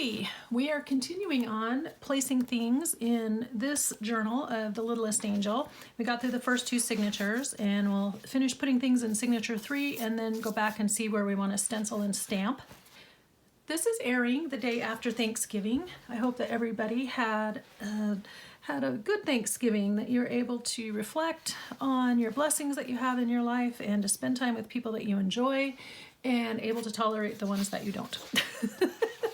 Okay, we are continuing on placing things in this journal of the Littlest Angel. We got through the first two signatures and we'll finish putting things in signature 3 and then go back and see where we want to stencil and stamp. This is airing the day after Thanksgiving. I hope that everybody had a good Thanksgiving, that you're able to reflect on your blessings that you have in your life and to spend time with people that you enjoy and able to tolerate the ones that you don't.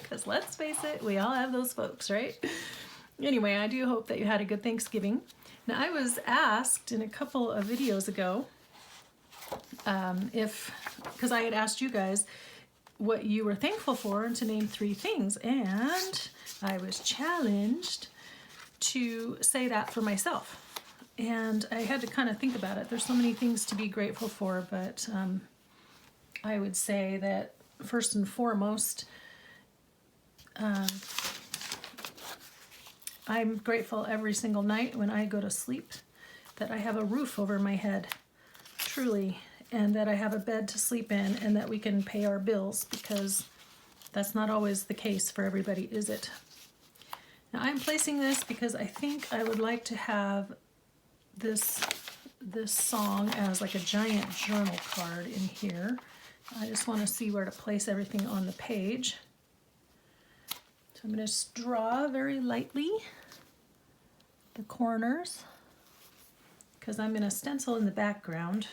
Because let's face it, we all have those folks, right? Anyway, I do hope that you had a good Thanksgiving. Now, I was asked in a couple of videos ago because I had asked you guys what you were thankful for and to name 3 things, and I was challenged to say that for myself. And I had to kind of think about it. There's so many things to be grateful for, but I would say that first and foremost, I'm grateful every single night when I go to sleep that I have a roof over my head, truly, and that I have a bed to sleep in and that we can pay our bills, because that's not always the case for everybody, is it? Now, I'm placing this because I think I would like to have this song as like a giant journal card in here. I just want to see where to place everything on the page. So I'm going to draw very lightly the corners because I'm going to stencil in the background.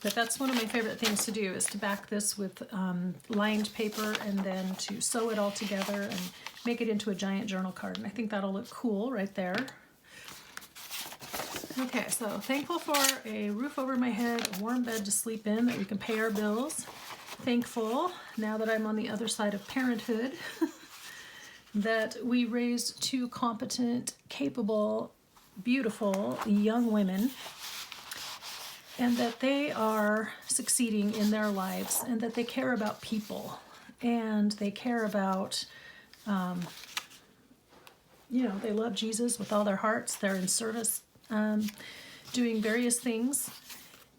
But that's one of my favorite things to do, is to back this with lined paper and then to sew it all together and make it into a giant journal card. And I think that'll look cool right there. Okay, so thankful for a roof over my head, a warm bed to sleep in, that we can pay our bills. Thankful, now that I'm on the other side of parenthood, that we raised 2 competent, capable, beautiful young women, and that they are succeeding in their lives, and that they care about people, and they care about, they love Jesus with all their hearts. They're in service, doing various things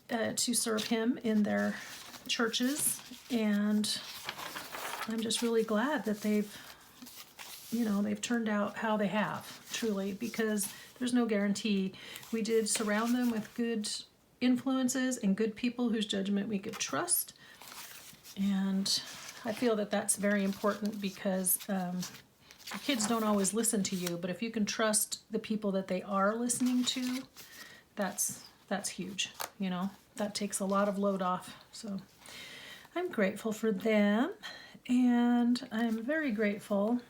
to serve him in their churches, and I'm just really glad that they've turned out how they have, truly, because there's no guarantee. We did surround them with good influences and good people whose judgment we could trust, and I feel that that's very important, because kids don't always listen to you, but if you can trust the people that they are listening to, that's huge. That takes a lot of load off. So I'm grateful for them, and I'm very grateful.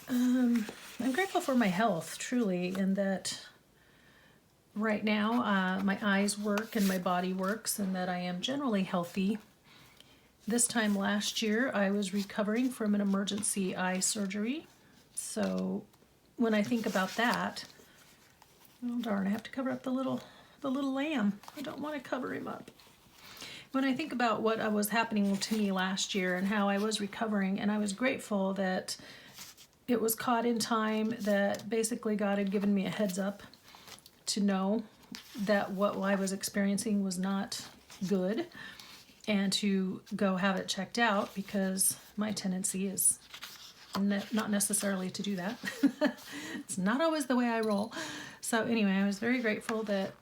I'm grateful for my health, truly, and that right now my eyes work and my body works, and that I am generally healthy. This time last year, I was recovering from an emergency eye surgery. So when I think about that, oh darn, I have to cover up the little lamb. I don't want to cover him up. When I think about what was happening to me last year and how I was recovering, and I was grateful that it was caught in time, that basically God had given me a heads up to know that what I was experiencing was not good, and to go have it checked out, because my tendency is not necessarily to do that. It's not always the way I roll. So anyway, I was very grateful that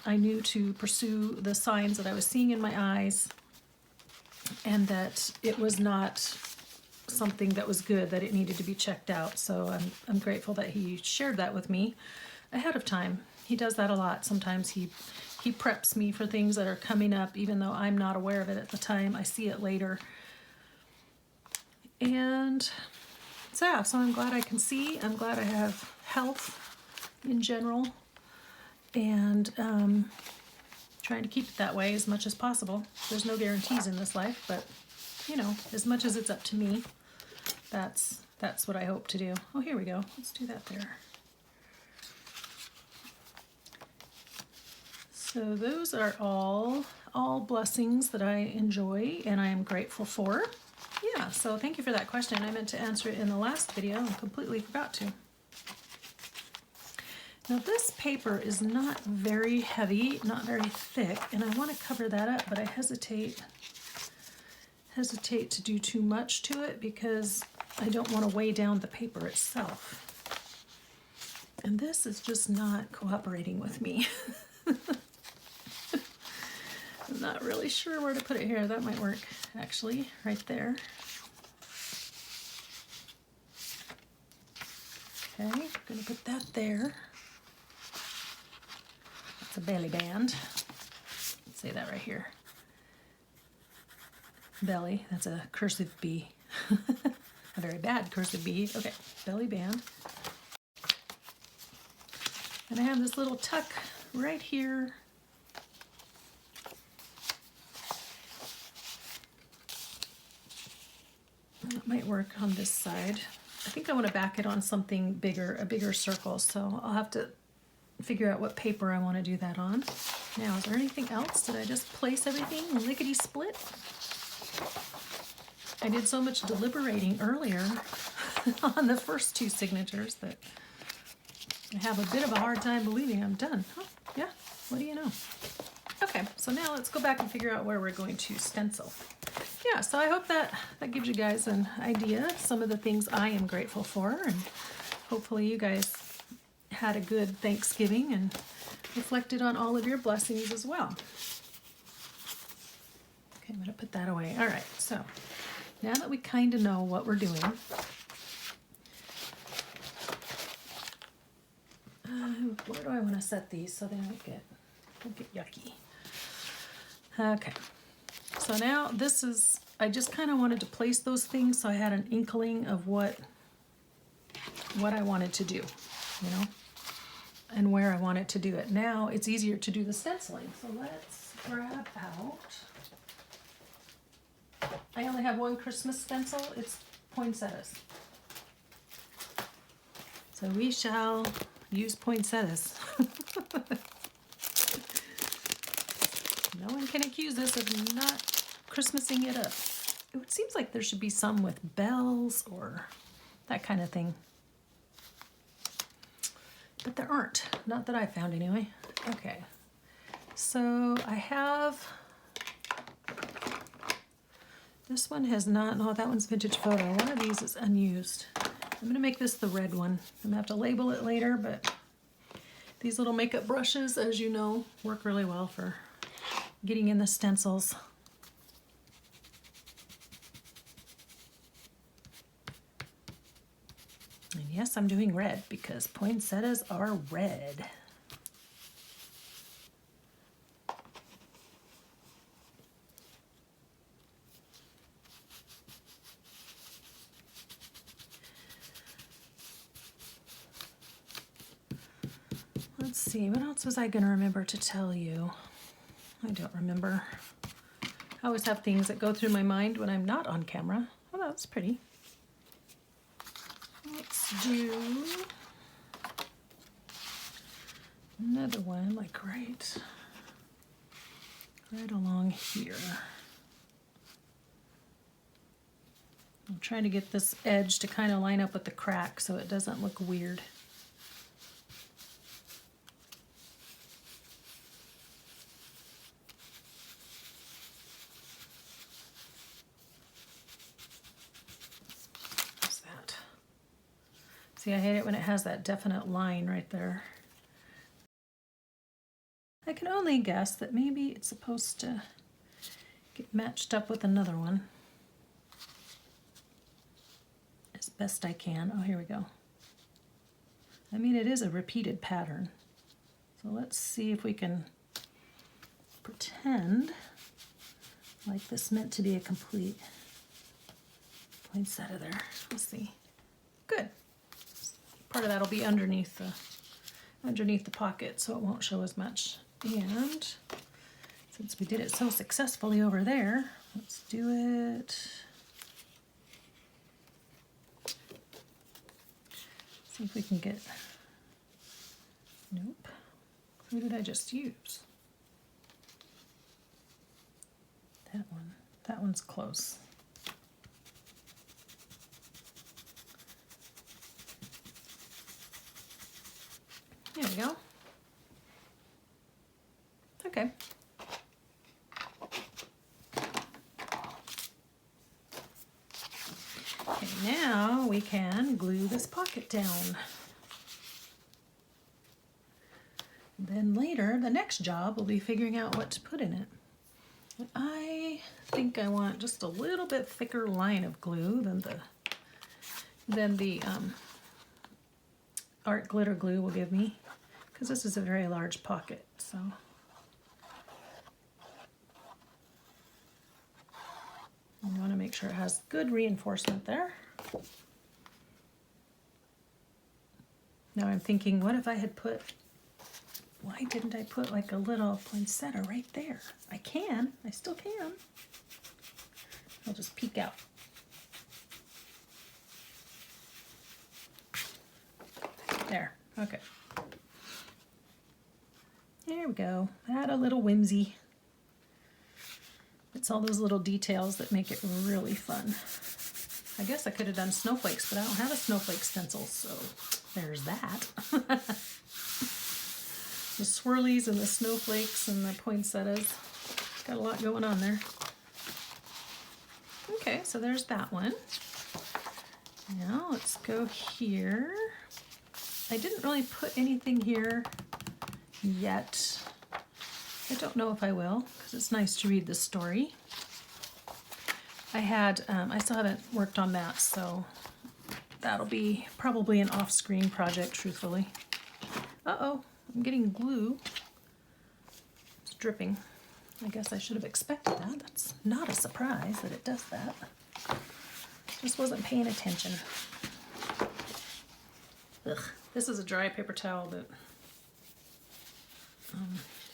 I knew to pursue the signs that I was seeing in my eyes, and that it was not something that was good, that it needed to be checked out. So I'm grateful that he shared that with me ahead of time. He does that a lot. Sometimes he preps me for things that are coming up, even though I'm not aware of it at the time. I see it later. And so yeah, so I'm glad I can see. I'm glad I have health in general, and trying to keep it that way as much as possible. There's no guarantees in this life, but as much as it's up to me, that's what I hope to do. Oh, here we go. Let's do that there. So those are all blessings that I enjoy and I am grateful for. Yeah, so thank you for that question. I meant to answer it in the last video and completely forgot to. Now this paper is not very heavy, not very thick, and I want to cover that up, but I hesitate hesitate to do too much to it because I don't want to weigh down the paper itself. And this is just not cooperating with me. I'm not really sure where to put it here. That might work, actually, right there. Okay, I'm going to put that there. That's a belly band. Let's say that right here. Belly, that's a cursive B. A very bad cursive B. Okay, belly band. And I have this little tuck right here. That might work on this side. I think I want to back it on something bigger, a bigger circle, so I'll have to figure out what paper I want to do that on. Now, is there anything else? Did I just place everything lickety-split? I did so much deliberating earlier on the first two signatures that I have a bit of a hard time believing I'm done. Huh, yeah, what do you know? Okay, so now let's go back and figure out where we're going to stencil. Yeah, so I hope that gives you guys an idea of some of the things I am grateful for, and hopefully you guys had a good Thanksgiving and reflected on all of your blessings as well. Okay, I'm going to put that away. All right, so now that we kind of know what we're doing, where do I want to set these so they don't get yucky? Okay, so now this is, I just kind of wanted to place those things so I had an inkling of what I wanted to do, you know, and where I wanted to do it. Now it's easier to do the stenciling, so let's grab out. I only have one Christmas stencil. It's poinsettias. So we shall use poinsettias. No one can accuse us of not Christmasing it up. It seems like there should be some with bells or that kind of thing. But there aren't. Not that I found anyway. Okay. So I have... This one has not... No, that one's vintage photo. One of these is unused. I'm going to make this the red one. I'm going to have to label it later, but these little makeup brushes, as you know, work really well for getting in the stencils. And yes, I'm doing red because poinsettias are red. Let's see, what else was I going to remember to tell you? I don't remember. I always have things that go through my mind when I'm not on camera. Oh, that was pretty. Let's do another one, like right along here. I'm trying to get this edge to kind of line up with the crack so it doesn't look weird. See, I hate it when it has that definite line right there. I can only guess that maybe it's supposed to get matched up with another one as best I can. Oh, here we go. I mean, it is a repeated pattern. So let's see if we can pretend like this meant to be a complete poinsettia there. Let's see. Good. Part of that'll be underneath the pocket, so it won't show as much. And since we did it so successfully over there, let's do it. See if we can get. Nope. Who did I just use? That one. That one's close. There we go. Okay. can glue this pocket down. Then later, the next job will be figuring out what to put in it. I think I want just a little bit thicker line of glue than the art glitter glue will give me, because this is a very large pocket. So you want to make sure it has good reinforcement there. Now I'm thinking, what if I had put, why didn't I put like a little poinsettia right there? I still can. I'll just peek out. There, okay. There we go. Add a little whimsy. It's all those little details that make it really fun. I guess I could have done snowflakes, but I don't have a snowflake stencil, so there's that. The swirlies and the snowflakes and the poinsettias. Got a lot going on there. Okay, so there's that one. Now let's go here. I didn't really put anything here yet. I don't know if I will, because it's nice to read the story. I still haven't worked on that, so that'll be probably an off-screen project, truthfully. Uh-oh, I'm getting glue. It's dripping. I guess I should have expected that. That's not a surprise that it does that. Just wasn't paying attention. Ugh, this is a dry paper towel that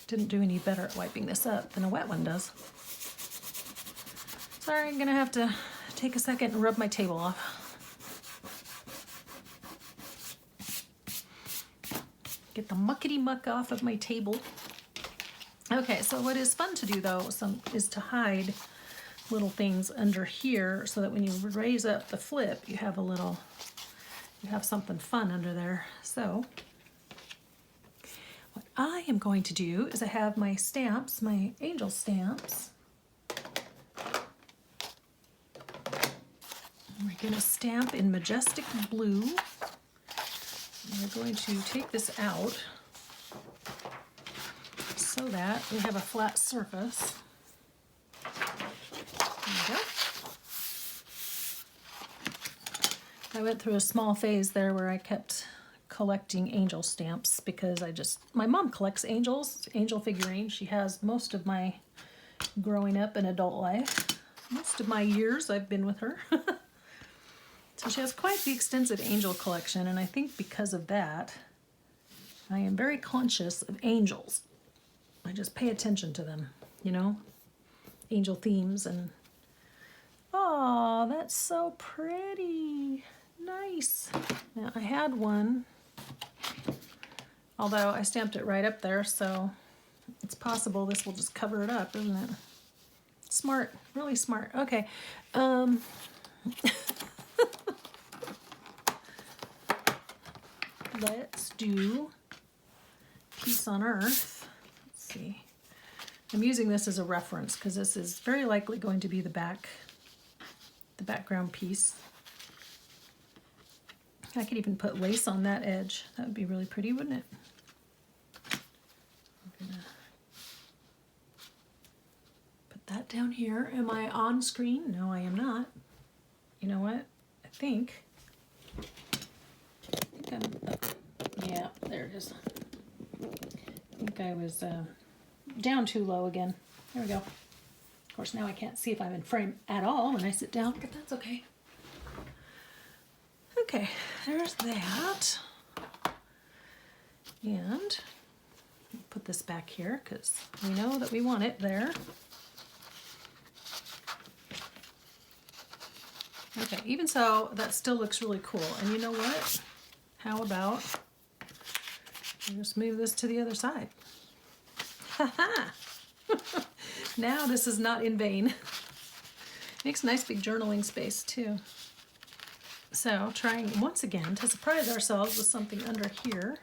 didn't do any better at wiping this up than a wet one does. Sorry, I'm gonna have to take a second and rub my table off. Get the muckety muck off of my table. Okay, so what is fun to do though is to hide little things under here so that when you raise up the flip, you have something fun under there. So what I am going to do is I have my stamps, my angel stamps. We're going to stamp in majestic blue. We're going to take this out so that we have a flat surface. There we go. I went through a small phase there where I kept collecting angel stamps because my mom collects angels, angel figurines. She has most of my growing up and adult life. Most of my years I've been with her. So she has quite the extensive angel collection, and I think because of that, I am very conscious of angels. I just pay attention to them, you know? Angel themes and... Oh, that's so pretty. Nice. Now, I had one, although I stamped it right up there, so it's possible this will just cover it up, isn't it? Smart. Really smart. Okay. Let's do Peace on Earth. Let's see. I'm using this as a reference because this is very likely going to be the background piece. I could even put lace on that edge. That would be really pretty, wouldn't it? I'm gonna put that down here. Am I on screen? No, I am not. You know what? I think yeah, there it is. I think I was down too low again. There we go. Of course, now I can't see if I'm in frame at all when I sit down, but that's okay. Okay, there's that. And put this back here because we know that we want it there. Okay, even so, that still looks really cool. And you know what? How about I just move this to the other side? Haha! Now this is not in vain. Makes a nice big journaling space too. So trying once again to surprise ourselves with something under here.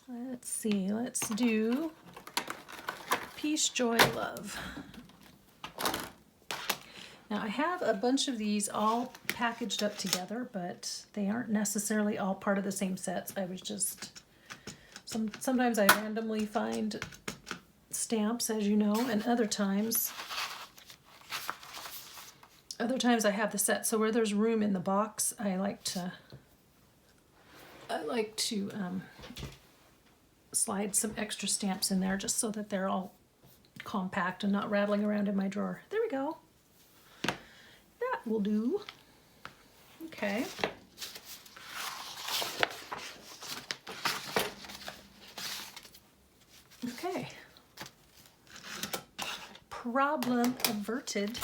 Let's see, let's do Peace, Joy, Love. Now I have a bunch of these all packaged up together, but they aren't necessarily all part of the same sets. I was just, sometimes I randomly find stamps, as you know, and other times I have the set. So where there's room in the box, I like to slide some extra stamps in there just so that they're all compact and not rattling around in my drawer. There we go. That will do. Okay. Okay. Problem averted.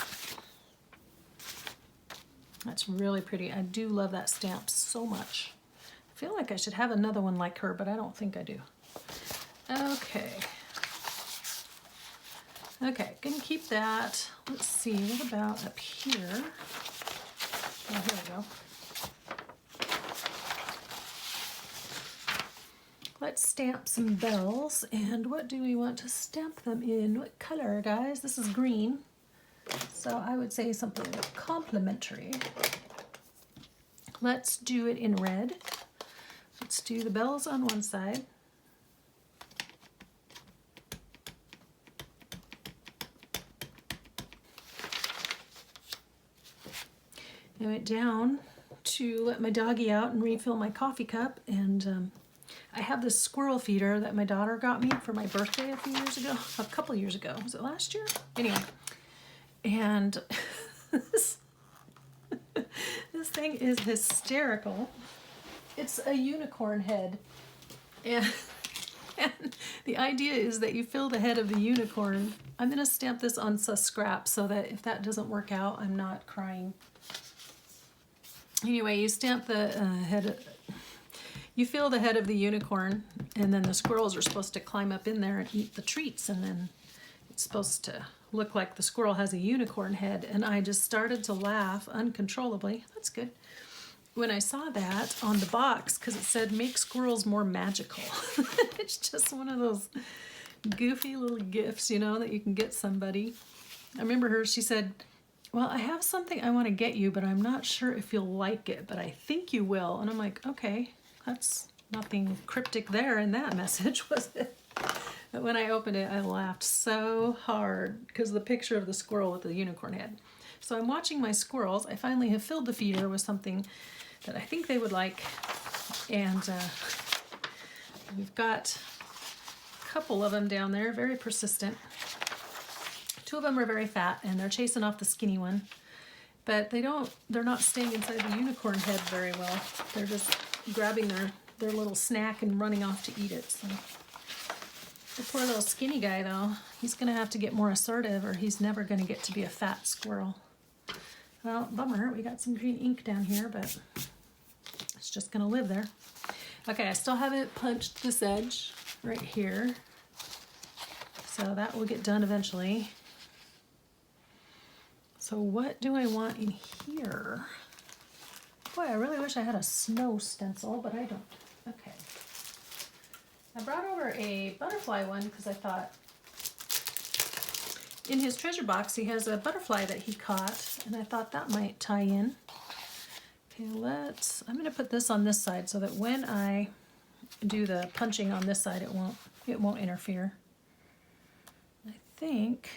That's really pretty. I do love that stamp so much. I feel like I should have another one like her, but I don't think I do. Okay. Okay, gonna keep that. Let's see, what about up here? Oh, here we go. Let's stamp some bells. And what do we want to stamp them in? What color, guys? This is green. So I would say something complementary. Let's do it in red. Let's do the bells on one side. I went down to let my doggie out and refill my coffee cup, and I have this squirrel feeder that my daughter got me for my birthday a few years ago, a couple years ago. Was it last year? Anyway, and this thing is hysterical. It's a unicorn head, and the idea is that you fill the head of the unicorn. I'm going to stamp this on scrap so that if that doesn't work out, I'm not crying. Anyway, you stamp the you fill the head of the unicorn, and then the squirrels are supposed to climb up in there and eat the treats, and then it's supposed to look like the squirrel has a unicorn head. And I just started to laugh uncontrollably. That's good. When I saw that on the box, because it said make squirrels more magical. It's just one of those goofy little gifts, you know, that you can get somebody. I remember she said, well, I have something I want to get you, but I'm not sure if you'll like it, but I think you will. And I'm like, okay, that's nothing cryptic there in that message, was it? But when I opened it, I laughed so hard because of the picture of the squirrel with the unicorn head. So I'm watching my squirrels. I finally have filled the feeder with something that I think they would like. And we've got a couple of them down there, very persistent. Two of them are very fat, and they're chasing off the skinny one. But they're not staying inside the unicorn head very well. They're just grabbing their little snack and running off to eat it. So the poor little skinny guy, though, he's going to have to get more assertive, or he's never going to get to be a fat squirrel. Well, bummer. We got some green ink down here, but it's just going to live there. Okay, I still haven't punched this edge right here. So that will get done eventually. So what do I want in here? Boy, I really wish I had a snow stencil, but I don't. Okay. I brought over a butterfly one because I thought in his treasure box he has a butterfly that he caught, and I thought that might tie in. Okay, I'm going to put this on this side so that when I do the punching on this side, it won't interfere. I think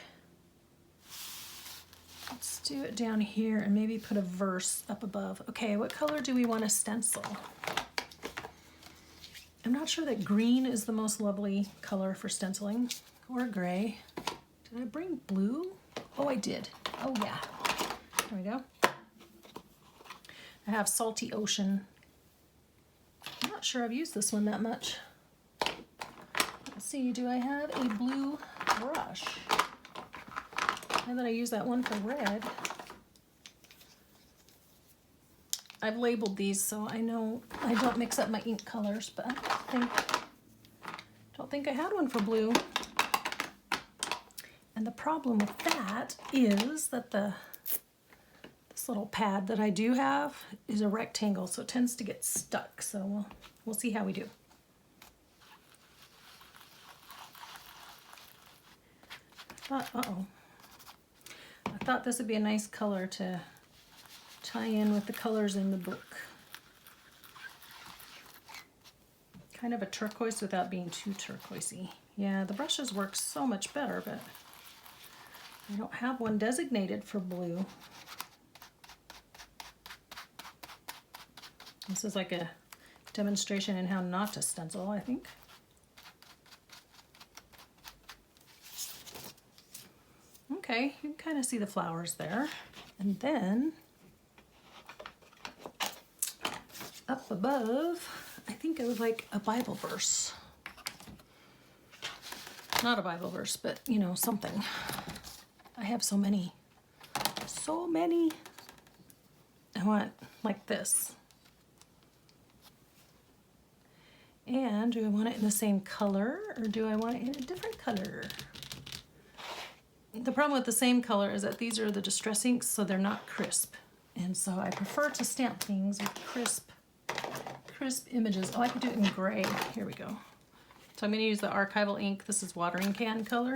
let's do it down here and maybe put a verse up above. Okay, what color do we want to stencil? I'm not sure that green is the most lovely color for stenciling, or gray. Did I bring blue? Oh, I did. Oh yeah, there we go. I have Salty Ocean. I'm not sure I've used this one that much. Let's see, do I have a blue brush? Now that I use that one for red, I've labeled these so I know I don't mix up my ink colors, but I don't think I had one for blue. And the problem with that is that this little pad that I do have is a rectangle, so it tends to get stuck. So we'll see how we do. Uh-oh. thought this would be a nice color to tie in with the colors in the book. Kind of a turquoise without being too turquoisey. Yeah, the brushes work so much better, but I don't have one designated for blue. This is like a demonstration in how not to stencil, I think. Okay, you can kind of see the flowers there. And then up above, I think I would like a Bible verse. Not a Bible verse, but you know, something. I have so many. So many. I want like this. And do I want it in the same color or do I want it in a different color? The problem with the same color is that these are the distress inks, so they're not crisp. And so I prefer to stamp things with crisp images. Oh, I could do it in gray. Here we go. So I'm going to use the Archival Ink. This is watering can color.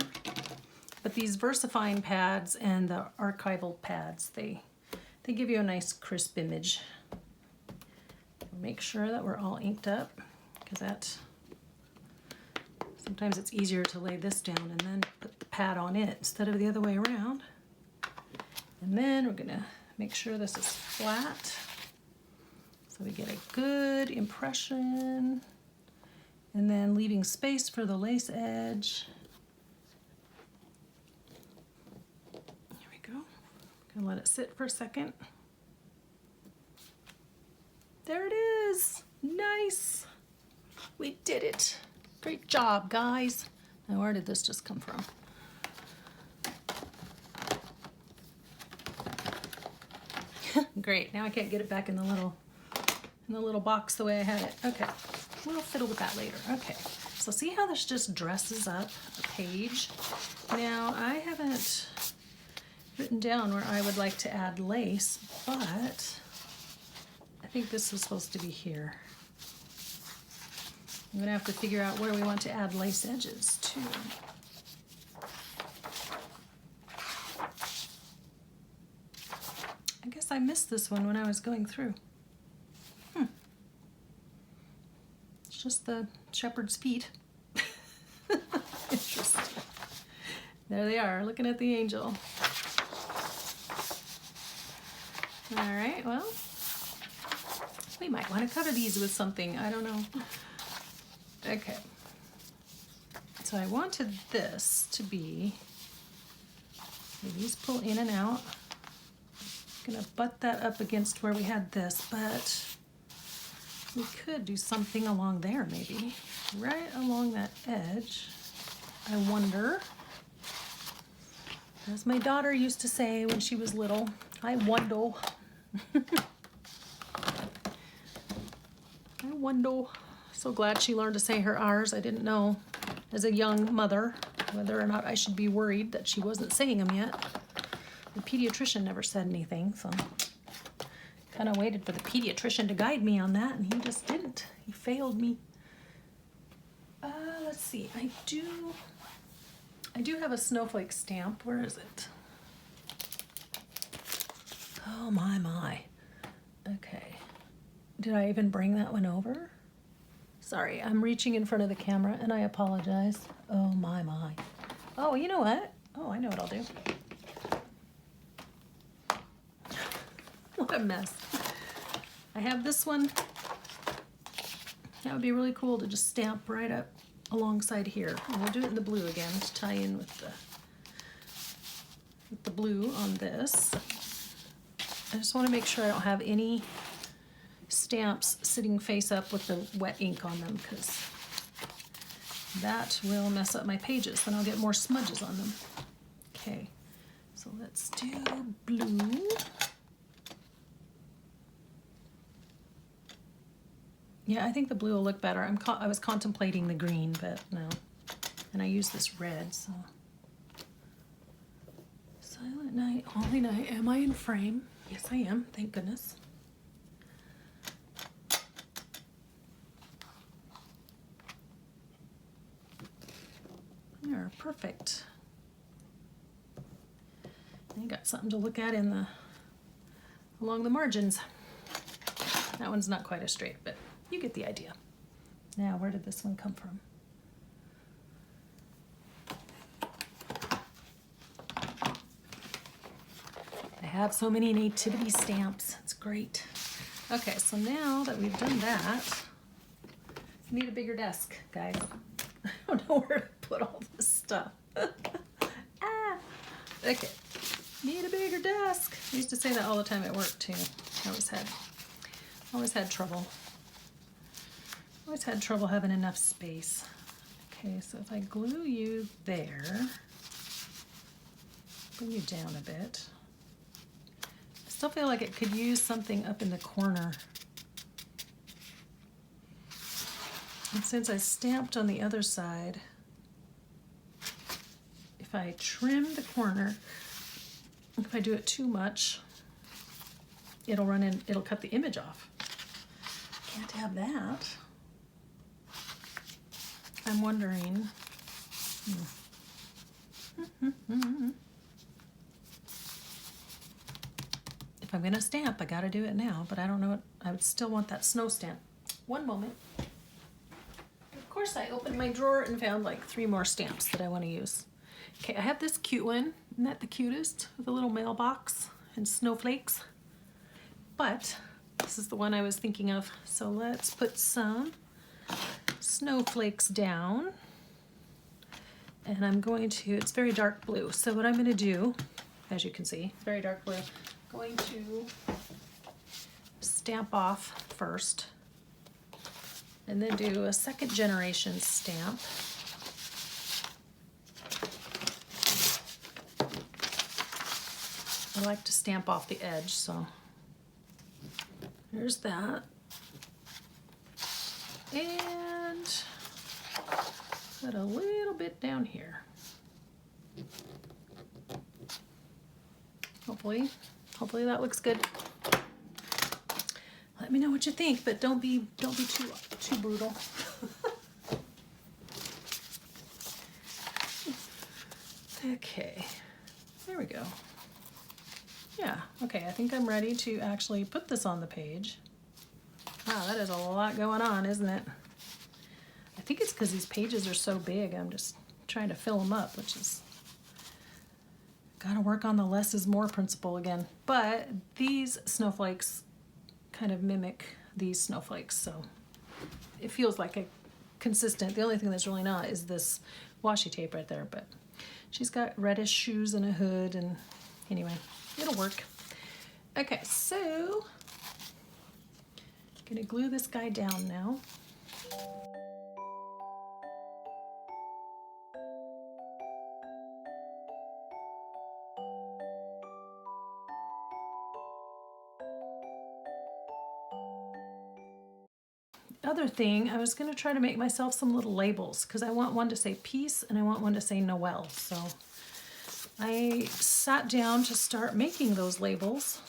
But these Versafine pads and the Archival pads, they give you a nice crisp image. Make sure that we're all inked up, because sometimes it's easier to lay this down and then put the pad on it instead of the other way around. And then we're gonna make sure this is flat so we get a good impression, and then leaving space for the lace edge. Here we go. Gonna let it sit for a second. There it is. Nice. We did it. Great job, guys. Now, where did this just come from? Great. Now I can't get it back in the little box the way I had it. Okay. We'll fiddle with that later. Okay. So see how this just dresses up a page? Now, I haven't written down where I would like to add lace, but I think this is supposed to be here. I'm gonna have to figure out where we want to add lace edges too. I guess I missed this one when I was going through. It's just the shepherd's feet. Interesting. There they are, looking at the angel. All right, well, we might want to cover these with something, I don't know. Okay, so I wanted this to be, these pull in and out. I'm gonna butt that up against where we had this, but we could do something along there maybe, right along that edge. I wonder, as my daughter used to say when she was little, I wonder. I wonder. So glad she learned to say her R's. I didn't know as a young mother whether or not I should be worried that she wasn't saying them yet. The pediatrician never said anything, so kind of waited for the pediatrician to guide me on that, and he just didn't. He failed me. Let's see. I do have a snowflake stamp. Where is it? Oh my. Okay. Did I even bring that one over? Sorry, I'm reaching in front of the camera and I apologize. Oh my. Oh, you know what? Oh, I know what I'll do. What a mess. I have this one. That would be really cool to just stamp right up alongside here. And we'll do it in the blue again to tie in with the blue on this. I just want to make sure I don't have any stamps sitting face up with the wet ink on them, because that will mess up my pages. Then I'll get more smudges on them. Okay, so let's do blue. Yeah, I think the blue will look better. I was contemplating the green, but no. And I use this red, so. Silent night, holy night. Am I in frame? Yes, I am. Thank goodness. There, perfect. And you got something to look at in the along the margins. That one's not quite as straight, but you get the idea. Now, where did this one come from? I have so many nativity stamps. It's great. Okay, so now that we've done that, we need a bigger desk, guys. I don't know where to put all this stuff. Ah! Okay, need a bigger desk. I used to say that all the time at work too. I always had trouble. Always had trouble having enough space. Okay, so if I glue you there, bring you down a bit. I still feel like it could use something up in the corner. And since I stamped on the other side, if I trim the corner, if I do it too much, it'll cut the image off. Can't have that. I'm wondering. If I'm gonna stamp, I gotta do it now, but I don't know what, I would still want that snow stamp. One moment. Of course, I opened my drawer and found like 3 more stamps that I want to use. Okay, I have this cute one. Isn't that the cutest? With a little mailbox and snowflakes. But this is the one I was thinking of. So let's put some snowflakes down. And I'm going to, it's very dark blue. So what I'm going to do, as you can see, very dark blue. I'm going to stamp off first. And then do a second generation stamp. I like to stamp off the edge, so there's that. And put a little bit down here. Hopefully that looks good. Let me know what you think, but don't be too brutal. Okay, there we go. Yeah, okay, I think I'm ready to actually put this on the page. Wow, that is a lot going on, isn't it? I think it's because these pages are so big, I'm just trying to fill them up, which is, gotta work on the less is more principle again. But these snowflakes kind of mimic these snowflakes, so it feels like a consistent. The only thing that's really not is this washi tape right there, but she's got reddish shoes and a hood, and anyway, it'll work. Okay, so I'm gonna glue this guy down now. Other thing, I was going to try to make myself some little labels because I want one to say peace and I want one to say Noel. So I sat down to start making those labels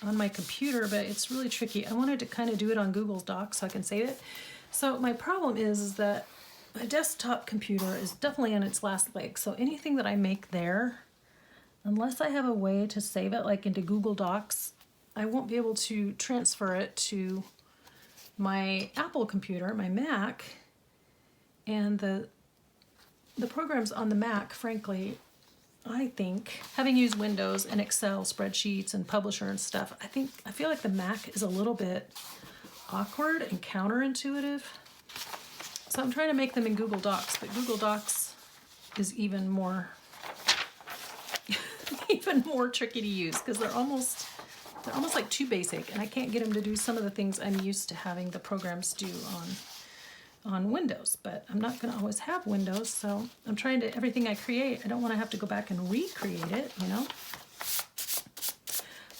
on my computer, but it's really tricky. I wanted to kind of do it on Google Docs so I can save it. So my problem is that my desktop computer is definitely on its last leg. So anything that I make there, unless I have a way to save it like into Google Docs, I won't be able to transfer it to my Apple computer, my Mac, and the programs on the Mac, frankly, I think, having used Windows and Excel spreadsheets and Publisher and stuff, I feel like the Mac is a little bit awkward and counterintuitive. So I'm trying to make them in Google Docs, but Google Docs is even more tricky to use because they're almost like too basic, and I can't get them to do some of the things I'm used to having the programs do on Windows. But I'm not going to always have Windows, so I'm trying to, everything I create, I don't want to have to go back and recreate it, you know?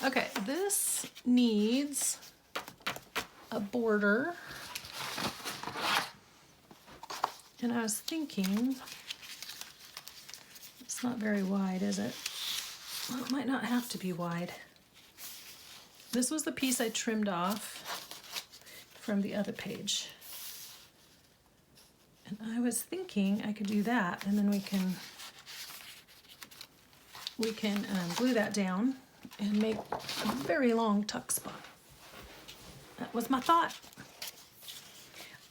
Okay, this needs a border. And I was thinking, it's not very wide, is it? Well, it might not have to be wide. This was the piece I trimmed off from the other page. And I was thinking I could do that, and then we we can glue that down and make a very long tuck spot. That was my thought.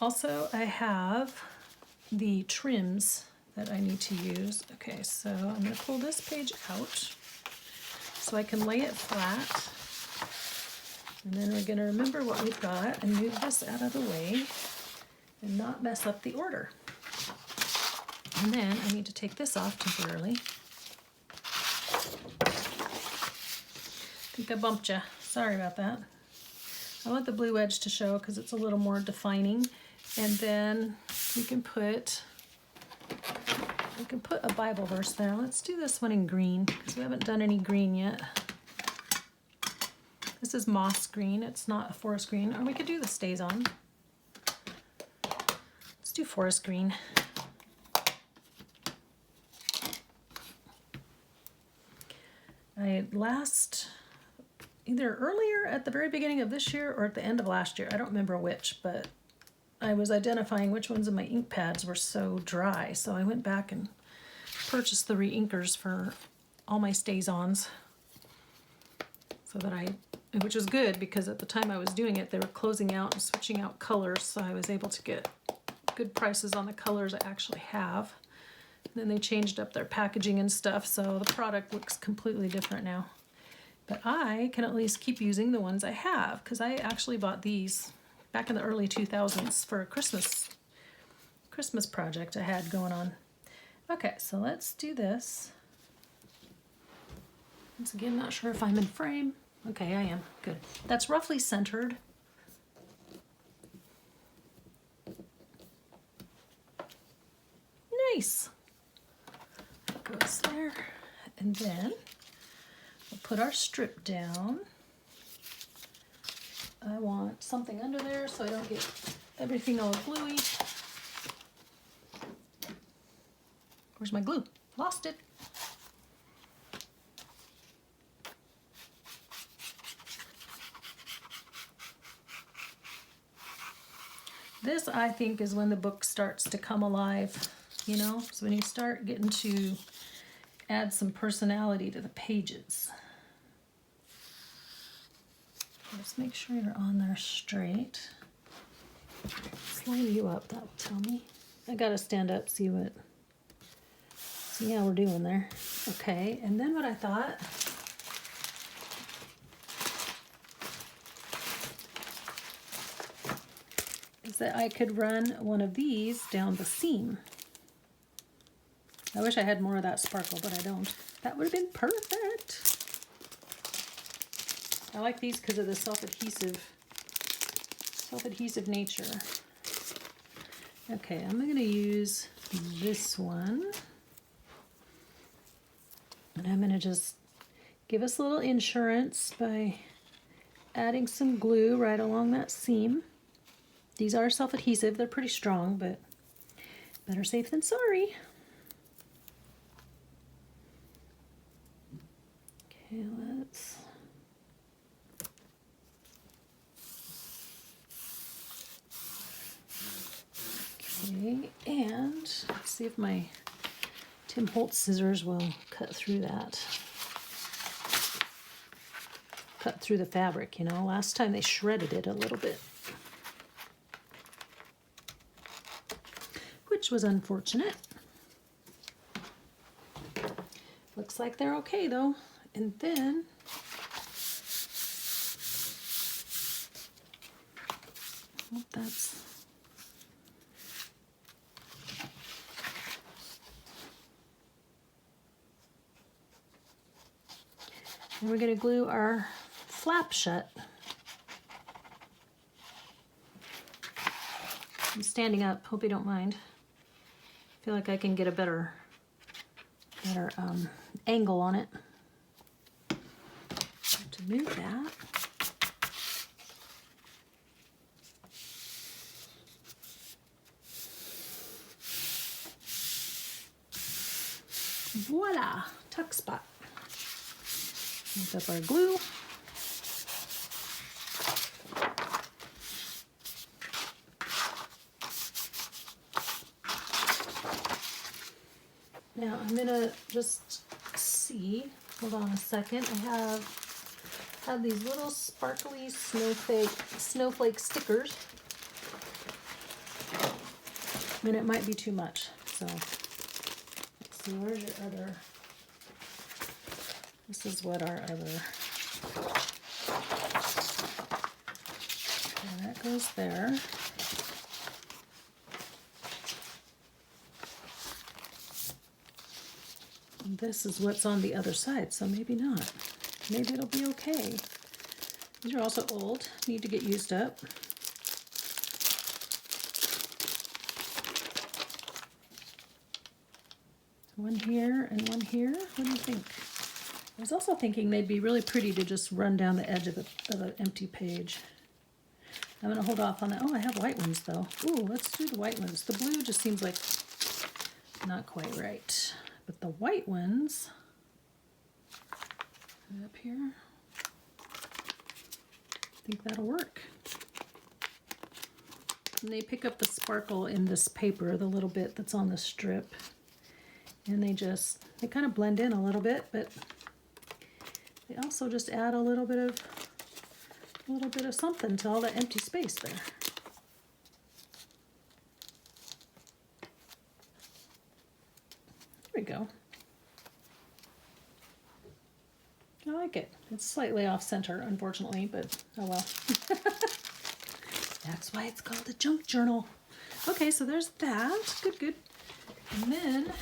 Also, I have the trims that I need to use. Okay, so I'm going to pull this page out so I can lay it flat. And then we're going to remember what we've got and move this out of the way and not mess up the order. And then I need to take this off temporarily. I think I bumped you. Sorry about that. I want the blue edge to show because it's a little more defining. And then we can put a Bible verse there. Let's do this one in green because we haven't done any green yet. This is moss green. It's not a forest green. Or we could do the stays on. Let's do forest green. Either earlier at the very beginning of this year or at the end of last year, I don't remember which, but I was identifying which ones of my ink pads were so dry. So I went back and purchased the re-inkers for all my stays-ons. Which was good because at the time I was doing it, they were closing out and switching out colors. So I was able to get good prices on the colors I actually have. And then they changed up their packaging and stuff, so the product looks completely different now. But I can at least keep using the ones I have because I actually bought these back in the early 2000s for a Christmas project I had going on. Okay, so let's do this. Once again, not sure if I'm in frame. Okay, I am. Good. That's roughly centered. Nice. Goes there. And then we'll put our strip down. I want something under there so I don't get everything all gluey. Where's my glue? Lost it. This, I think, is when the book starts to come alive, you know? So when you start getting to add some personality to the pages. Just make sure you're on there straight. Line you up, that will tell me. I gotta stand up, see how we're doing there. Okay, and then what I thought is that I could run one of these down the seam. I wish I had more of that sparkle, but I don't. That would have been perfect. I like these because of the self-adhesive nature. Okay, I'm going to use this one. And I'm going to just give us a little insurance by adding some glue right along that seam. These are self-adhesive. They're pretty strong, but better safe than sorry. Okay, let's... Okay, and let's see if my Tim Holtz scissors will cut through that. Cut through the fabric, you know. Last time they shredded it a little bit, which was unfortunate. Looks like they're okay though. And then that's... And we're going to glue our flap shut. I'm standing up, hope you don't mind. I feel like I can get a better angle on it. To move that. Voila, tuck spot. Mix up our glue. Now I'm gonna just see, hold on a second, I have these little sparkly snowflake stickers. And it might be too much, so let's see, where's your other? This is what our other, okay, that goes there. And this is what's on the other side, so maybe not. Maybe it'll be okay. These are also old, need to get used up. One here and one here. What do you think? I was also thinking they'd be really pretty to just run down the edge of an empty page. I'm going to hold off on that. Oh, I have white ones though. Ooh, let's do the white ones. The blue just seems like not quite right. But the white ones, up here, I think that'll work. And they pick up the sparkle in this paper, the little bit that's on the strip. And they kind of blend in a little bit, but they also just add a little bit of something to all that empty space there. There we go. I like it. It's slightly off center, unfortunately, but oh well. That's why it's called a junk journal. Okay, so there's that. Good, good. And then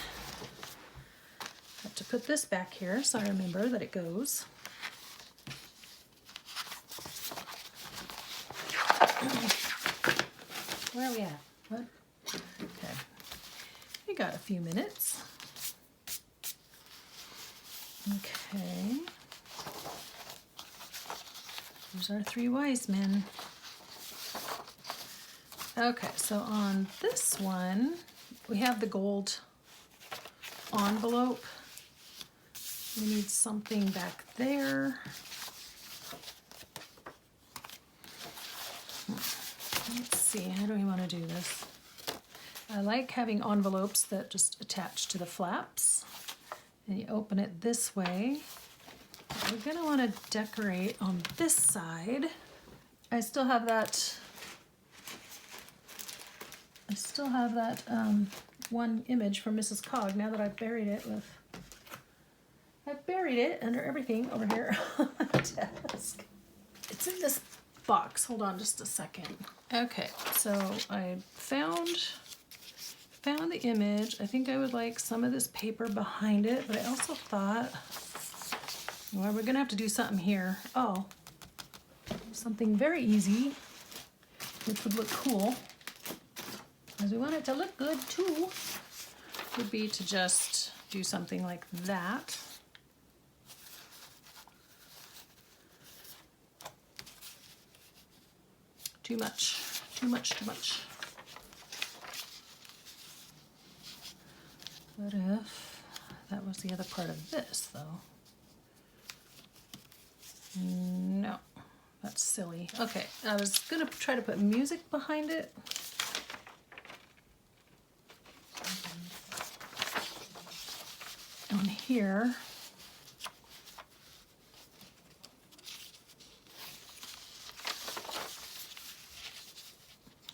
I have to put this back here so I remember that it goes. Where are we at? What? Okay. We got a few minutes. Okay. Here's our three wise men. Okay, so on this one, we have the gold envelope. We need something back there. Let's see, how do we want to do this? I like having envelopes that just attach to the flaps. And you open it this way. We're going to want to decorate on this side. I still have that one image from Mrs. Cog now that I've buried it under everything over here on my desk. It's in this box. Hold on just a second. Okay, so I found the image. I think I would like some of this paper behind it, but I also thought, well, we're gonna have to do something here. Oh, something very easy, which would look cool, because we want it to look good too, would be to just do something like that. Too much, too much, too much. What if that was the other part of this, though? No, that's silly. Okay, I was gonna try to put music behind it. On here.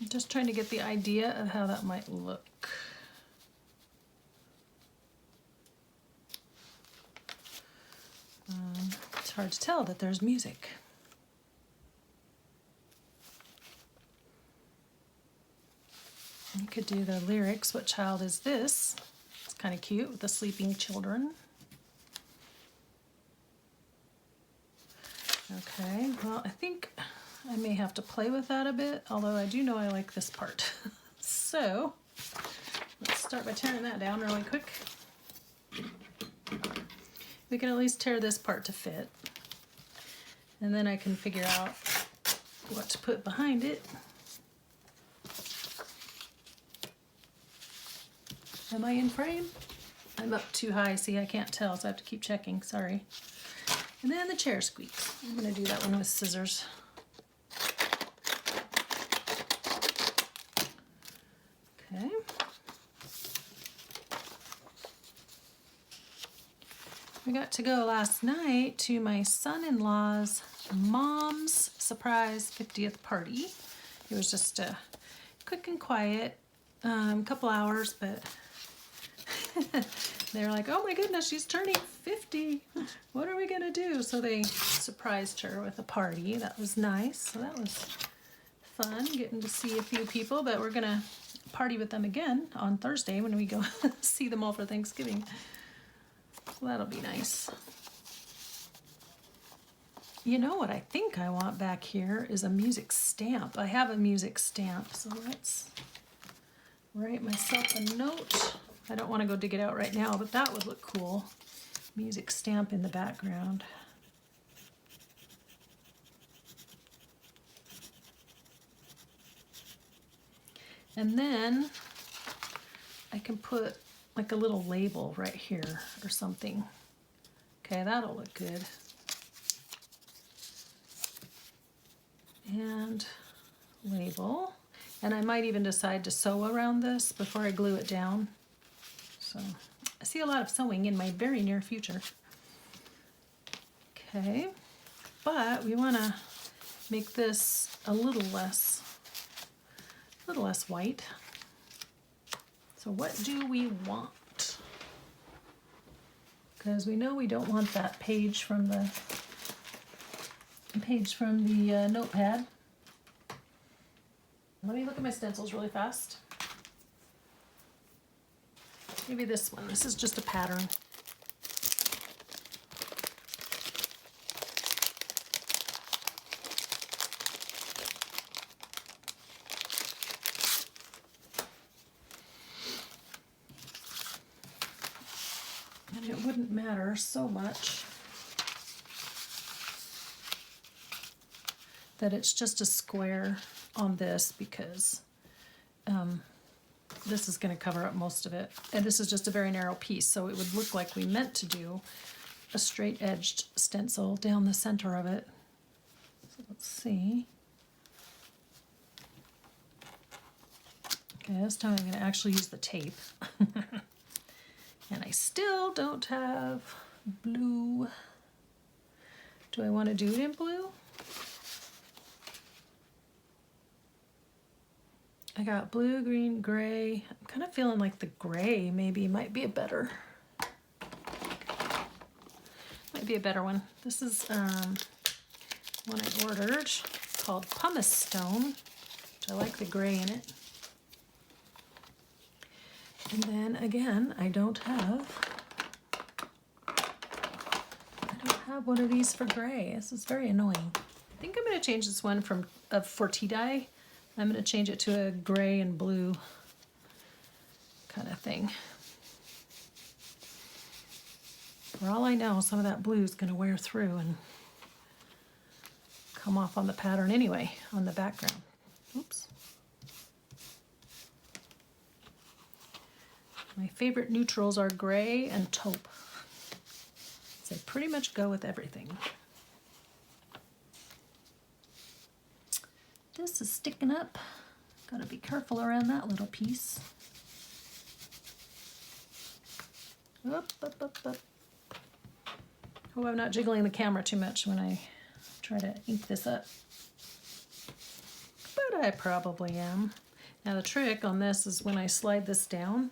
I'm just trying to get the idea of how that might look. It's hard to tell that there's music. You could do the lyrics, "What child is this?" It's kind of cute with the sleeping children. Okay, well, I think I may have to play with that a bit, although I do know I like this part. So let's start by tearing that down really quick. We can at least tear this part to fit. And then I can figure out what to put behind it. Am I in frame? I'm up too high, see, I can't tell, so I have to keep checking, sorry. And then the chair squeaks. I'm gonna do that one with scissors. Okay. We got to go last night to my son-in-law's mom's surprise 50th party. It was just quick and quiet, couple hours, but they were like, oh my goodness, she's turning 50. What are we gonna do? So they surprised her with a party. That was nice. So that was fun, getting to see a few people, but we're gonna party with them again on Thursday when we go see them all for Thanksgiving. So that'll be nice. You know what I think I want back here is a music stamp. I have a music stamp, so let's write myself a note. I don't want to go dig it out right now, but that would look cool. Music stamp in the background. And then I can put like a little label right here or something. Okay, that'll look good. And label. And I might even decide to sew around this before I glue it down. So I see a lot of sewing in my very near future. Okay, but we want to make this a little less white. So what do we want? Because we know we don't want that page from the notepad. Let me look at my stencils really fast. Maybe this one. This is just a pattern. And it wouldn't matter so much that it's just a square on this, because this is going to cover up most of it, and this is just a very narrow piece, so it would look like we meant to do a straight edged stencil down the center of it. So let's see. Okay, this time I'm going to actually use the tape. And I still don't have blue. Do I want to do it in blue? I got blue, green, gray. I'm kind of feeling like the gray maybe might be a better one. This is one I ordered called Pumice Stone, which I like the gray in it. And then again, I don't have one of these for gray. This is very annoying. I think I'm going to change this one for tea dye. I'm going to change it to a gray and blue kind of thing. For all I know, some of that blue is going to wear through and come off on the pattern anyway, on the background. Oops. My favorite neutrals are gray and taupe. So they pretty much go with everything. This is sticking up. Gotta be careful around that little piece. Up, up, up, up. Hope I'm not jiggling the camera too much when I try to ink this up. But I probably am. Now the trick on this is when I slide this down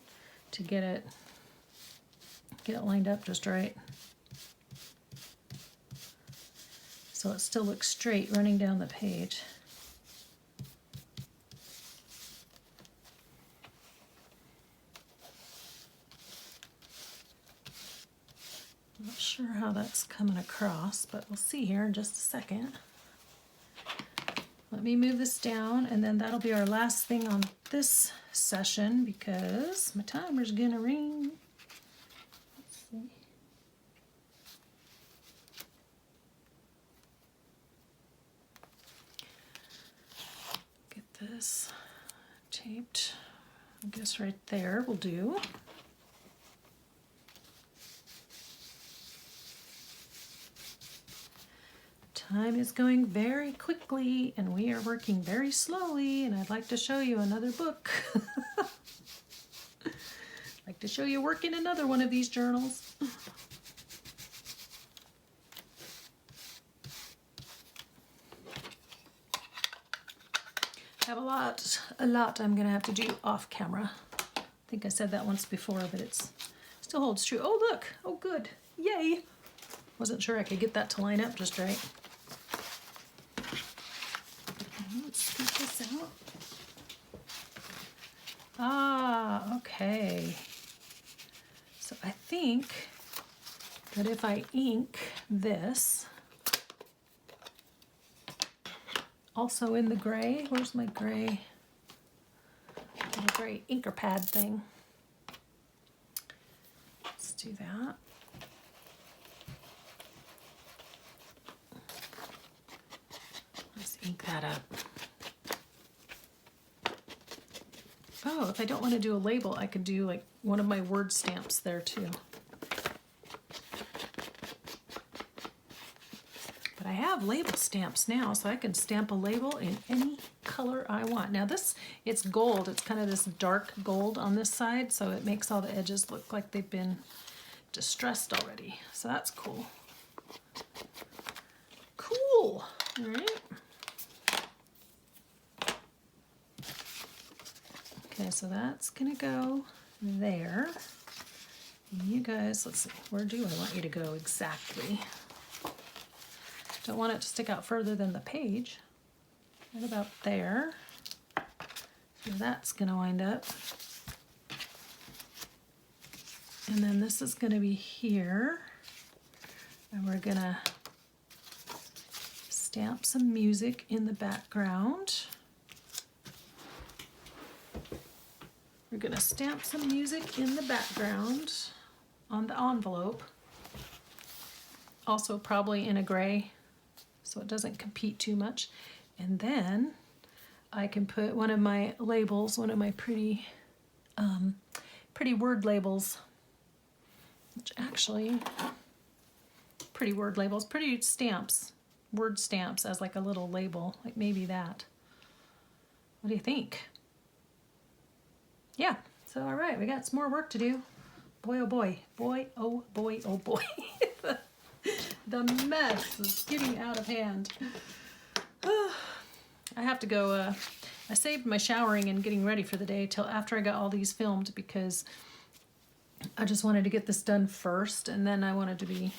to get it lined up just right. So it still looks straight running down the page. I'm not sure how that's coming across, but we'll see here in just a second. Let me move this down, and then that'll be our last thing on this session because my timer's gonna ring. Let's see. Get this taped. I guess right there will do. Time is going very quickly and we are working very slowly, and I'd like to show you another book. I'd like to show you work in another one of these journals. have a lot I'm gonna have to do off camera. I think I said that once before, but it's still holds true. Oh look, oh good, yay. Wasn't sure I could get that to line up just right. Let's scoop this out. Ah, okay. So I think that if I ink this, also in the gray, where's my gray? The gray inker pad thing. Let's do that. Let's ink that up. Oh, if I don't want to do a label, I could do like one of my word stamps there too. But I have label stamps now, so I can stamp a label in any color I want. Now this, it's gold. It's kind of this dark gold on this side, so it makes all the edges look like they've been distressed already. So that's cool. Cool. All right. Okay, so that's gonna go there. And you guys, let's see, where do I want you to go exactly? Don't want it to stick out further than the page. Right about there. So that's gonna wind up. And then this is gonna be here. And we're gonna stamp some music in the background. We're gonna stamp some music in the background on the envelope. Also probably in a gray, so it doesn't compete too much. And then I can put one of my labels, one of my pretty word labels, which actually, pretty word labels, pretty stamps, word stamps as like a little label, like maybe that. What do you think? Yeah, so all right, we got some more work to do. Boy, oh boy, boy, oh boy, oh boy. The mess is getting out of hand. I have to go, I saved my showering and getting ready for the day till after I got all these filmed because I just wanted to get this done first, and then I wanted to be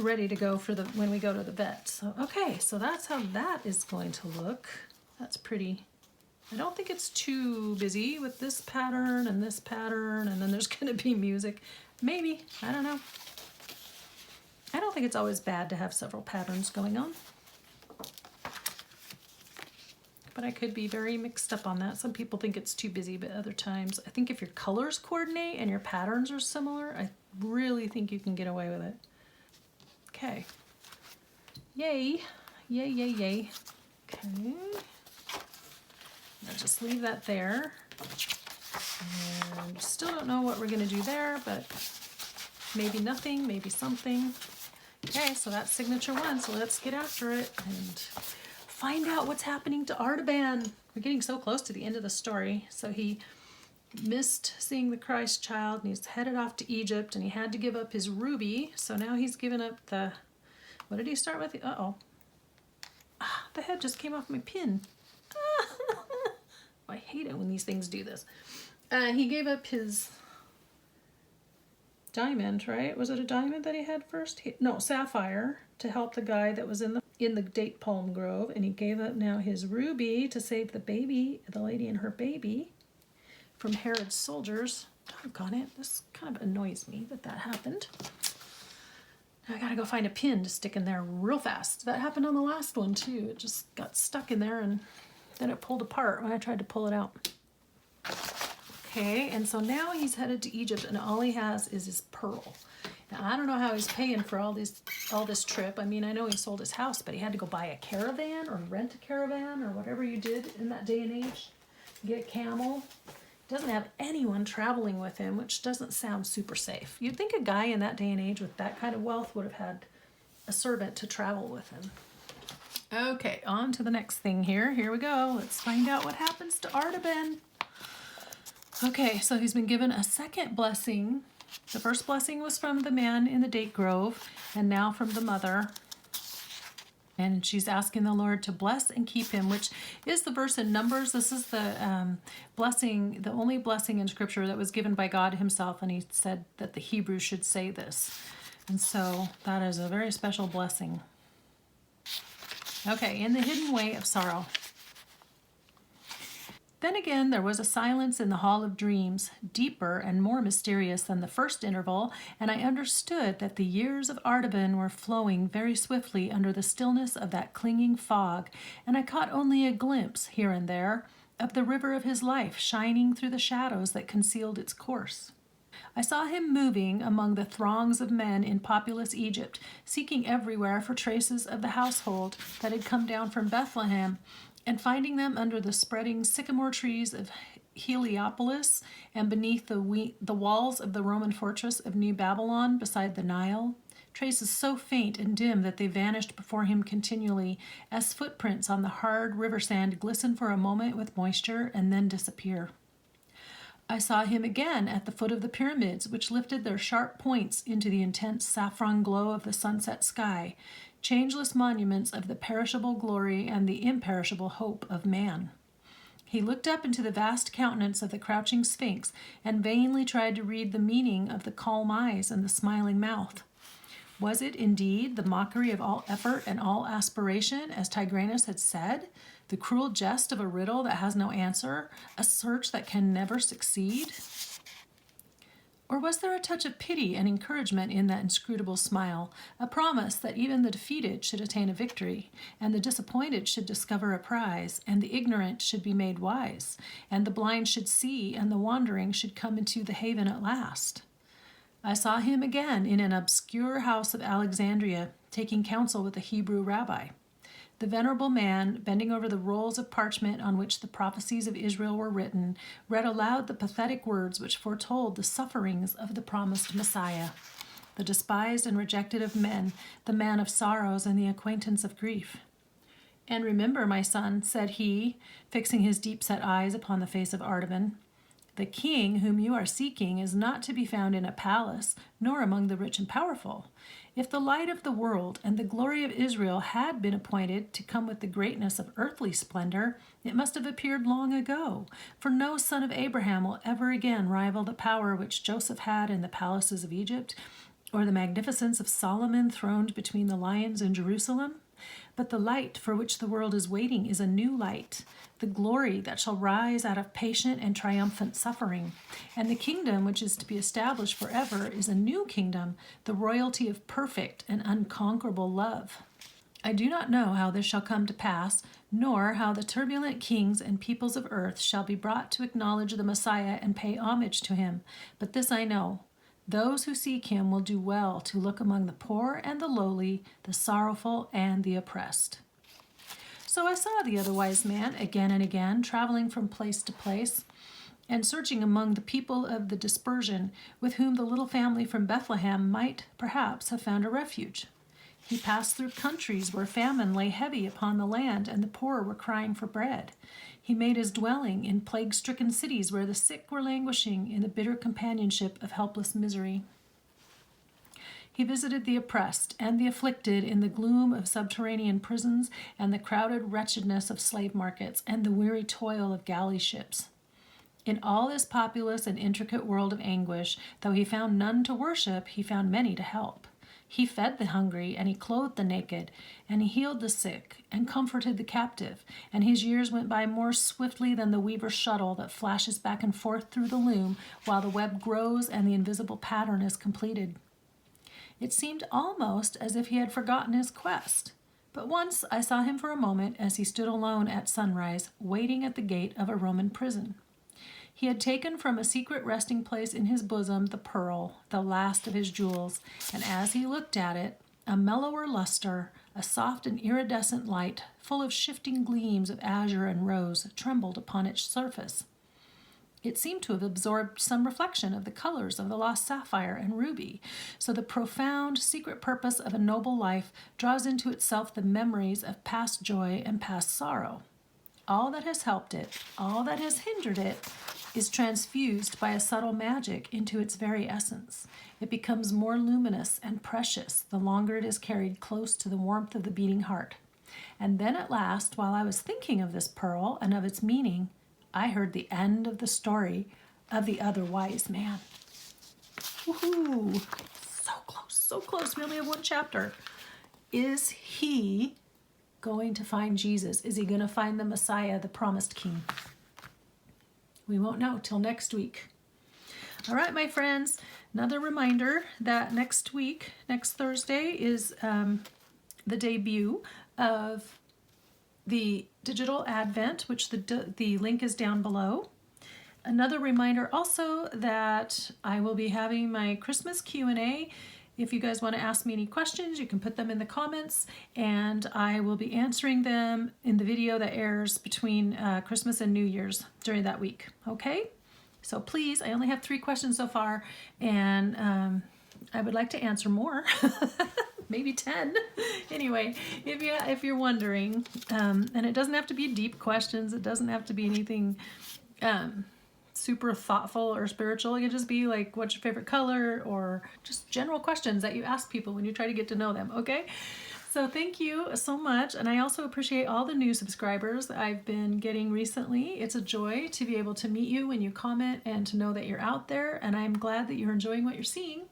ready to go for when we go to the vet. So, okay, so that's how that is going to look. That's pretty. I don't think it's too busy with this pattern, and then there's gonna be music. Maybe, I don't know. I don't think it's always bad to have several patterns going on. But I could be very mixed up on that. Some people think it's too busy, but other times, I think if your colors coordinate and your patterns are similar, I really think you can get away with it. Okay. Yay. Yay, yay, yay. Okay. I'll just leave that there. And still don't know what we're gonna do there, but maybe nothing, maybe something. Okay, so that's signature one, so let's get after it and find out what's happening to Artaban. We're getting so close to the end of the story. So he missed seeing the Christ child, and he's headed off to Egypt, and he had to give up his ruby, so now he's given up the, what did he start with? Uh-oh. Ah, the head just came off my pin. I hate it when these things do this. He gave up his diamond, right? Was it a diamond that he had first? No, sapphire, to help the guy that was in the date palm grove, and he gave up now his ruby to save the baby, the lady and her baby, from Herod's soldiers. Doggone it, this kind of annoys me that happened. I gotta go find a pin to stick in there real fast. That happened on the last one too. It just got stuck in there and then it pulled apart when I tried to pull it out. Okay, and so now he's headed to Egypt, and all he has is his pearl. Now I don't know how he's paying for all this trip. I mean, I know he sold his house, but he had to go buy a caravan or rent a caravan or whatever you did in that day and age. Get a camel. Doesn't have anyone traveling with him, which doesn't sound super safe. You'd think a guy in that day and age with that kind of wealth would have had a servant to travel with him. Okay, on to the next thing here. Here we go. Let's find out what happens to Artaban. Okay, so he's been given a second blessing. The first blessing was from the man in the date grove, and now from the mother. And she's asking the Lord to bless and keep him, which is the verse in Numbers. This is the blessing, the only blessing in Scripture that was given by God himself. And he said that the Hebrews should say this. And so that is a very special blessing. Okay, in the hidden way of sorrow. Then again, there was a silence in the Hall of Dreams, deeper and more mysterious than the first interval, and I understood that the years of Artaban were flowing very swiftly under the stillness of that clinging fog, and I caught only a glimpse, here and there, of the river of his life shining through the shadows that concealed its course. I saw him moving among the throngs of men in populous Egypt, seeking everywhere for traces of the household that had come down from Bethlehem, and finding them under the spreading sycamore trees of Heliopolis and beneath the walls of the Roman fortress of New Babylon beside the Nile, traces so faint and dim that they vanished before him continually, as footprints on the hard river sand glisten for a moment with moisture and then disappear. I saw him again at the foot of the pyramids, which lifted their sharp points into the intense saffron glow of the sunset sky, changeless monuments of the perishable glory and the imperishable hope of man. He looked up into the vast countenance of the crouching Sphinx and vainly tried to read the meaning of the calm eyes and the smiling mouth. Was it indeed the mockery of all effort and all aspiration, as Tigranes had said, the cruel jest of a riddle that has no answer, a search that can never succeed? Or was there a touch of pity and encouragement in that inscrutable smile, a promise that even the defeated should attain a victory, and the disappointed should discover a prize, and the ignorant should be made wise, and the blind should see, and the wandering should come into the haven at last? I saw him again in an obscure house of Alexandria, taking counsel with a Hebrew rabbi. The venerable man, bending over the rolls of parchment on which the prophecies of Israel were written, read aloud the pathetic words which foretold the sufferings of the promised Messiah, the despised and rejected of men, the man of sorrows and the acquaintance of grief. And remember, my son, said he, fixing his deep-set eyes upon the face of Artaban, the king whom you are seeking is not to be found in a palace, nor among the rich and powerful. If the light of the world and the glory of Israel had been appointed to come with the greatness of earthly splendor, it must have appeared long ago, for no son of Abraham will ever again rival the power which Joseph had in the palaces of Egypt, or the magnificence of Solomon throned between the lions in Jerusalem. But the light for which the world is waiting is a new light, the glory that shall rise out of patient and triumphant suffering. And the kingdom which is to be established forever is a new kingdom, the royalty of perfect and unconquerable love. I do not know how this shall come to pass, nor how the turbulent kings and peoples of earth shall be brought to acknowledge the Messiah and pay homage to him. But this I know, those who seek him will do well to look among the poor and the lowly, the sorrowful and the oppressed. So I saw the other wise man again and again, traveling from place to place, and searching among the people of the dispersion, with whom the little family from Bethlehem might perhaps have found a refuge. He passed through countries where famine lay heavy upon the land, and the poor were crying for bread. He made his dwelling in plague-stricken cities where the sick were languishing in the bitter companionship of helpless misery. He visited the oppressed and the afflicted in the gloom of subterranean prisons and the crowded wretchedness of slave markets and the weary toil of galley ships. In all this populous and intricate world of anguish, though he found none to worship, he found many to help. He fed the hungry, and he clothed the naked, and he healed the sick, and comforted the captive, and his years went by more swiftly than the weaver's shuttle that flashes back and forth through the loom while the web grows and the invisible pattern is completed. It seemed almost as if he had forgotten his quest, but once I saw him for a moment as he stood alone at sunrise, waiting at the gate of a Roman prison. He had taken from a secret resting place in his bosom the pearl, the last of his jewels, and as he looked at it, a mellower luster, a soft and iridescent light, full of shifting gleams of azure and rose, trembled upon its surface. It seemed to have absorbed some reflection of the colors of the lost sapphire and ruby, so the profound, secret purpose of a noble life draws into itself the memories of past joy and past sorrow. All that has helped it, all that has hindered it, is transfused by a subtle magic into its very essence. It becomes more luminous and precious the longer it is carried close to the warmth of the beating heart. And then at last, while I was thinking of this pearl and of its meaning, I heard the end of the story of the other wise man. Woohoo! So close, so close. We only have one chapter. Is he going to find Jesus? Is he going to find the Messiah, the promised king? We won't know till next week. All right, my friends, another reminder that next week, next Thursday, is the debut of the Digital Advent, which the link is down below. Another reminder also that I will be having my Christmas Q&A. If you guys want to ask me any questions, you can put them in the comments, and I will be answering them in the video that airs between Christmas and New Year's during that week, okay? So please, I only have 3 questions so far, and I would like to answer more. Maybe 10. Anyway, if you're wondering, and it doesn't have to be deep questions, it doesn't have to be anything super thoughtful or spiritual. It can just be like, what's your favorite color, or just general questions that you ask people when you try to get to know them, okay? So thank you so much, and I also appreciate all the new subscribers I've been getting recently. It's a joy to be able to meet you when you comment and to know that you're out there, and I'm glad that you're enjoying what you're seeing.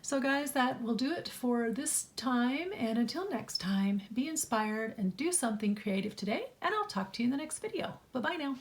So guys, that will do it for this time, and until next time, be inspired and do something creative today, and I'll talk to you in the next video. Bye-bye now.